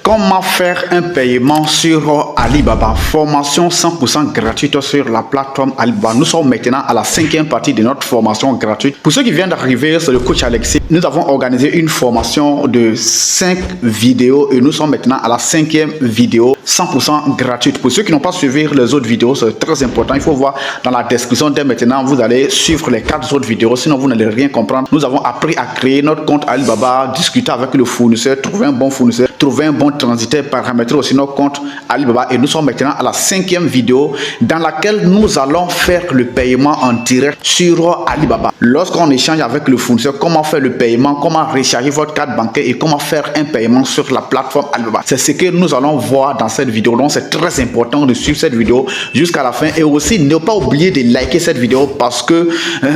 Comment faire un paiement sur Alibaba? Formation 100% gratuite sur la plateforme Alibaba. Nous sommes maintenant à la 5e partie de notre formation gratuite. Pour ceux qui viennent d'arriver, c'est le coach Alexis. Nous avons organisé une formation de 5 vidéos et nous sommes maintenant à la 5e vidéo 100% gratuite. Pour ceux qui n'ont pas suivi les autres vidéos, c'est très important. Il faut voir dans la description dès maintenant. Vous allez suivre les 4 autres vidéos, sinon vous n'allez rien comprendre. Nous avons appris à créer notre compte Alibaba, discuter avec le fournisseur, trouver un bon fournisseur, trouver un bon transitaire, paramétrer aussi notre compte Alibaba. Et nous sommes maintenant à la 5e vidéo dans laquelle nous allons faire le paiement en direct sur Alibaba. Lorsqu'on échange avec le fournisseur, comment faire le paiement, comment recharger votre carte bancaire et comment faire un paiement sur la plateforme Alibaba. C'est ce que nous allons voir dans cette vidéo. Donc c'est très important de suivre cette vidéo jusqu'à la fin et aussi ne pas oublier de liker cette vidéo parce que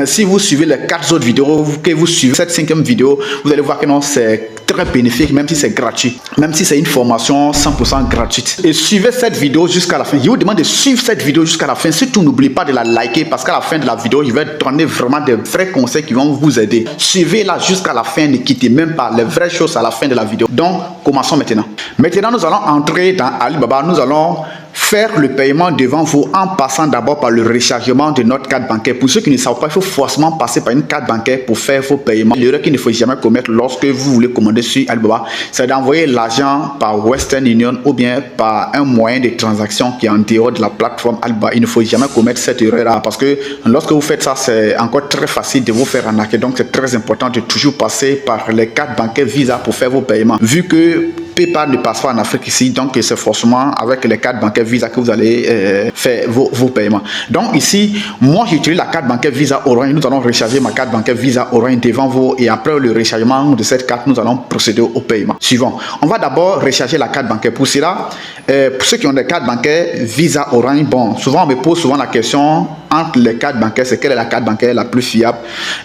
si vous suivez les 4 autres vidéos, que vous suivez cette 5e vidéo, vous allez voir que non, c'est très bénéfique, même si c'est gratuit, même si c'est une formation 100% gratuite. Et suivez cette vidéo jusqu'à la fin. Je vous demande de suivre cette vidéo jusqu'à la fin. Surtout n'oubliez pas de la liker parce qu'à la fin de la vidéo, je vais donner vraiment des vrais conseils qui vont vous aider. Suivez-la jusqu'à la fin, ne quittez même pas les vraies choses à la fin de la vidéo. Donc commençons maintenant. Maintenant nous allons entrer dans Alibaba. Nous allons faire le paiement devant vous en passant d'abord par le rechargement de notre carte bancaire. Pour ceux qui ne savent pas, il faut forcément passer par une carte bancaire pour faire vos paiements. L'erreur qu'il ne faut jamais commettre lorsque vous voulez commander sur Alibaba, c'est d'envoyer l'argent par Western Union ou bien par un moyen de transaction qui est en dehors de la plateforme Alibaba. Il ne faut jamais commettre cette erreur-là parce que lorsque vous faites ça, c'est encore très facile de vous faire arnaquer. Donc c'est très important de toujours passer par les cartes bancaires Visa pour faire vos paiements. Vu que PayPal ne passe pas en Afrique ici, donc c'est forcément avec les cartes bancaires Visa que vous allez faire vos paiements. Donc ici, moi j'utilise la carte bancaire Visa Orange. Nous allons recharger ma carte bancaire Visa Orange devant vous et après le rechargement de cette carte, nous allons procéder au paiement suivant. On va d'abord recharger la carte bancaire. Pour cela, pour ceux qui ont des cartes bancaires Visa Orange, bon, souvent on me pose souvent la question entre les cartes bancaires, c'est quelle est la carte bancaire la plus fiable?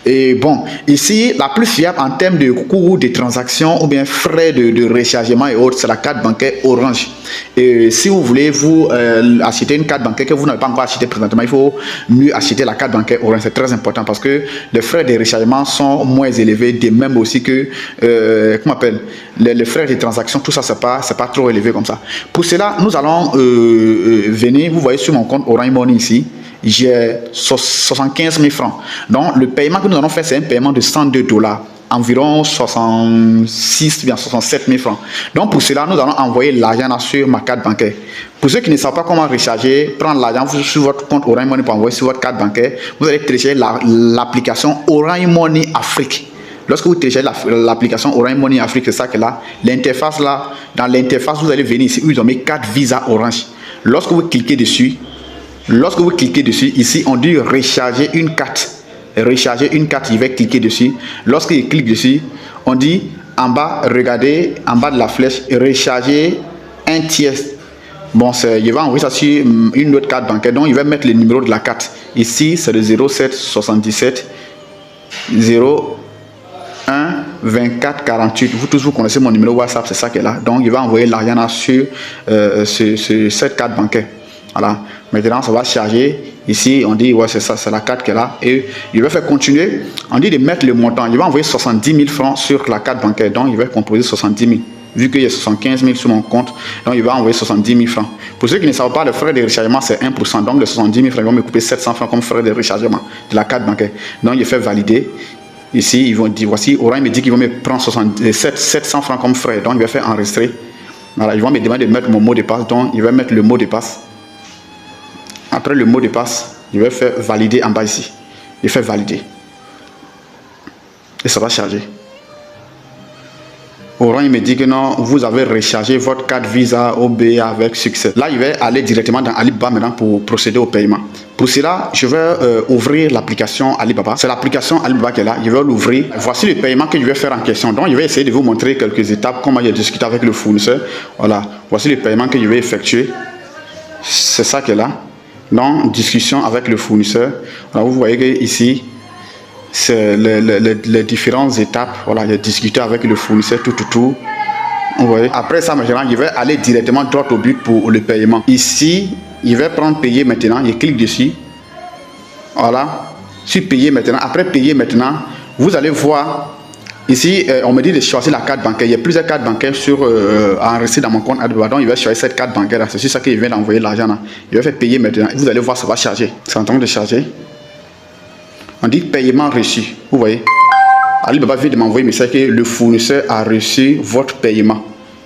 Et bon, ici, la plus fiable en termes de coût de transaction ou bien frais de rechargement et autres, c'est la carte bancaire Orange. Et si vous voulez vous acheter une carte bancaire que vous n'avez pas encore acheté présentement, il faut mieux acheter la carte bancaire Orange. C'est très important parce que les frais de rechargement sont moins élevés, de même aussi que comment on appelle les frais de transaction, tout ça c'est pas trop élevé comme ça. Pour cela, nous allons venir, vous voyez sur mon compte Orange Money ici, j'ai 75 000 francs. Donc le paiement que nous allons faire, c'est un paiement de 102 $, environ 66 bien 67 000 francs. Donc pour cela, nous allons envoyer l'argent sur ma carte bancaire. Pour ceux qui ne savent pas comment recharger, prendre l'argent sur votre compte Orange Money pour envoyer sur votre carte bancaire, vous allez télécharger l'application Orange Money Afrique. Lorsque vous téléchargez l'application Orange Money Afrique, c'est ça que là, l'interface là, dans l'interface, vous allez venir ici où ils ont mis carte Visa Orange. Lorsque vous cliquez dessus, ici, on dit recharger une carte. Recharger une carte, je vais cliquer dessus. Lorsqu'il clique dessus, on dit en bas, regardez, en bas de la flèche, recharger un tiers. Bon, je vais envoyer ça sur une autre carte bancaire. Donc, il va mettre le numéro de la carte. Ici, c'est le 07 77 01 24 48. Vous tous, vous connaissez mon numéro WhatsApp, c'est ça qui est là. Donc, il va envoyer l'argent sur cette carte bancaire. Voilà. Maintenant, ça va charger. Ici, on dit, ouais, c'est ça, c'est la carte qui est là. Et il va faire continuer. On dit de mettre le montant. Il va envoyer 70 000 francs sur la carte bancaire. Donc, il va composer 70 000. Vu qu'il y a 75 000 sur mon compte, donc il va envoyer 70 000 francs. Pour ceux qui ne savent pas, le frais de rechargement, c'est 1%. Donc, les 70 000 francs, ils vont me couper 700 francs comme frais de rechargement de la carte bancaire. Donc, il fait valider. Ici, ils vont dire, voici, Orange me dit qu'ils vont me prendre 700 francs comme frais. Donc, il va faire enregistrer. Voilà, ils vont me demander de mettre mon mot de passe. Donc, il va mettre le mot de passe. Après le mot de passe, je vais faire valider en bas ici. Je fais valider. Et ça va charger. Orange me dit que non, vous avez rechargé votre carte Visa OB avec succès. Là, je vais aller directement dans Alibaba maintenant pour procéder au paiement. Pour cela, je vais ouvrir l'application Alibaba. C'est l'application Alibaba qui est là. Je vais l'ouvrir. Voici le paiement que je vais faire en question. Donc, je vais essayer de vous montrer quelques étapes, comment j'ai discuté avec le fournisseur. Voilà. Voici le paiement que je vais effectuer. C'est ça qui est là. Donc, discussion avec le fournisseur. Alors, vous voyez que ici, c'est les différentes étapes. Voilà, j'ai discuté avec le fournisseur, tout. Vous voyez. Après ça, maintenant, je vais aller directement droit au but pour le paiement. Ici, je vais prendre payer maintenant. Je clique dessus. Voilà. Sur payer maintenant. Après payer maintenant, vous allez voir Ici, on me dit de choisir la carte bancaire. Il y a plusieurs cartes bancaires enregistrées dans mon compte Alibaba. Donc, il va choisir cette carte bancaire. C'est sur ça qu'il vient d'envoyer l'argent. Il va faire payer maintenant. Vous allez voir, ça va charger. C'est en train de charger. On dit paiement reçu. Vous voyez, Alibaba vient de m'envoyer un message que le fournisseur a reçu votre paiement.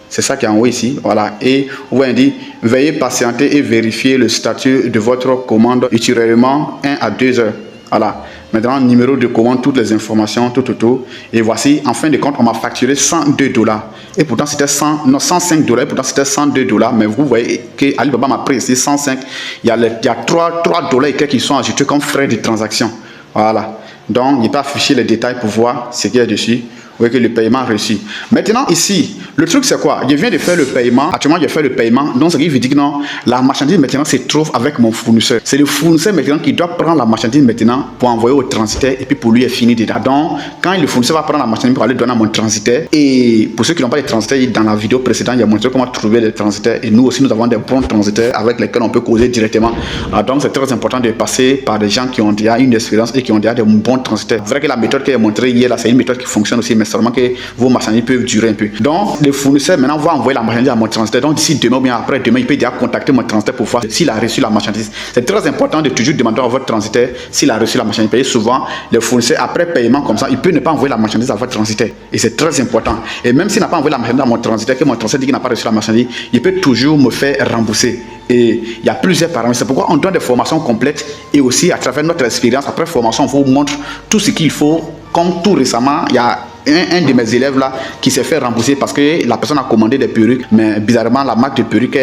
C'est ça qui est envoyé ici. Voilà. Et vous voyez, on dit veuillez patienter et vérifier le statut de votre commande ultérieurement 1 à 2 heures. Voilà. Maintenant, numéro de commande, toutes les informations, tout. Et voici, en fin de compte, on m'a facturé $102. Et pourtant, c'était $105. Et pourtant, c'était $102. Mais vous voyez que Alibaba m'a pris ici 105. Il y a $3 et quelques qui sont ajoutés comme frais de transaction. Voilà. Donc, il n'est pas affiché les détails pour voir ce qu'il y a dessus. Vous voyez que le paiement reçu. Maintenant, ici, le truc c'est quoi? Je viens de faire le paiement. Actuellement, je fais le paiement. Donc, ce qui veut dire que non, la marchandise maintenant se trouve avec mon fournisseur. C'est le fournisseur maintenant qui doit prendre la marchandise maintenant pour envoyer au transitaire et puis pour lui finir déjà. Donc, quand le fournisseur va prendre la marchandise pour aller donner à mon transitaire, et pour ceux qui n'ont pas les transitaires, dans la vidéo précédente, il y a montré comment trouver les transitaires. Et nous aussi, nous avons des bons transitaires avec lesquels on peut causer directement. Donc, c'est très important de passer par des gens qui ont déjà une expérience et qui ont déjà des bons transitaires. C'est vrai que la méthode que j'ai montrée hier, c'est une méthode qui fonctionne aussi, mais seulement que vos marchandises peuvent durer un peu. Donc, le fournisseur maintenant va envoyer la marchandise à mon transitaire. Donc, d'ici demain ou bien après demain, il peut déjà contacter mon transitaire pour voir s'il a reçu la marchandise. C'est très important de toujours demander à votre transitaire s'il a reçu la marchandise. Et souvent, le fournisseur, après paiement comme ça, il peut ne pas envoyer la marchandise à votre transitaire. Et c'est très important. Et même s'il n'a pas envoyé la marchandise à mon transitaire, que mon transitaire dit qu'il n'a pas reçu la marchandise, il peut toujours me faire rembourser. Et il y a plusieurs paramètres. C'est pourquoi on donne des formations complètes et aussi à travers notre expérience, après formation, on vous montre tout ce qu'il faut. Comme tout récemment, il y a un de mes élèves là qui s'est fait rembourser parce que la personne a commandé des perruques, mais bizarrement la marque de perruque,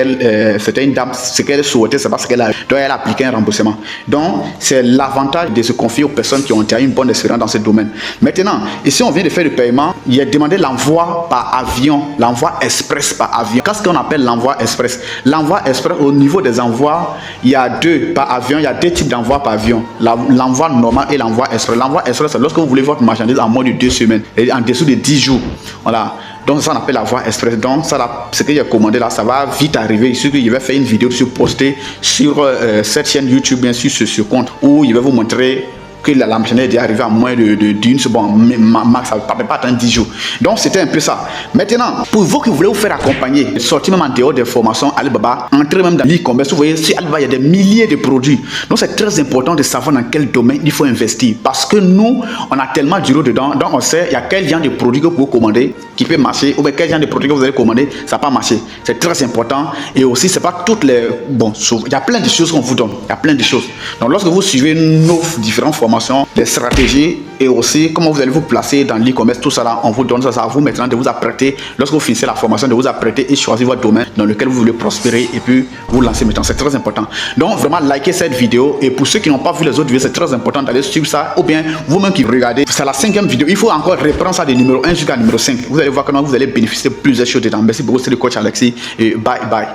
c'était une dame, ce qu'elle souhaitait, c'est parce qu'elle a, donc elle a appliqué un remboursement. Donc c'est l'avantage de se confier aux personnes qui ont déjà une bonne expérience dans ce domaine. Maintenant, ici on vient de faire le paiement, il a demandé l'envoi par avion, l'envoi express par avion. Qu'est-ce qu'on appelle l'envoi express? L'envoi express, au niveau des envois, il y a deux par avion, il y a deux types d'envoi par avion, l'envoi normal et l'envoi express. L'envoi express, c'est lorsque vous voulez votre marchandise en moins de 2 semaines, en dessous de 10 jours. Voilà. Donc ça on appelle la voie express. Donc ça là, ce que j'ai commandé là, ça va vite arriver. Ici, je vais faire une vidéo sur poster sur cette chaîne YouTube, bien sûr, sur ce compte, où il va vous montrer que la marchandise est arrivée à moins d'une seconde, max, ça ne peut pas attendre 10 jours. Donc c'était un peu ça. Maintenant, pour vous qui voulez vous faire accompagner, sortir même en dehors des formations Alibaba, entrez même dans l'e-commerce. Vous voyez, sur Alibaba, il y a des milliers de produits. Donc c'est très important de savoir dans quel domaine il faut investir. Parce que nous, on a tellement d'euros dedans, donc on sait il y a quel genre de produits que vous pouvez commander qui peut marcher, ou bien quel genre de produits que vous allez commander, ça va pas marcher. C'est très important. Et aussi, c'est pas toutes les... Bon, il y a plein de choses qu'on vous donne. Il y a plein de choses. Donc lorsque vous suivez nos différentes formations, les stratégies et aussi comment vous allez vous placer dans l'e-commerce, tout ça là, on vous donne ça, ça va vous maintenant de vous apprêter, lorsque vous finissez la formation, de vous apprêter et choisir votre domaine dans lequel vous voulez prospérer et puis vous lancer maintenant. C'est très important. Donc vraiment, likez cette vidéo et pour ceux qui n'ont pas vu les autres vidéos, c'est très important d'aller suivre ça ou bien vous-même qui regardez, c'est la 5e vidéo. Il faut encore reprendre ça de numéro 1 jusqu'à numéro 5. Vous allez voir comment vous allez bénéficier de plusieurs choses dedans. Merci beaucoup, c'est le coach Alexis et bye bye.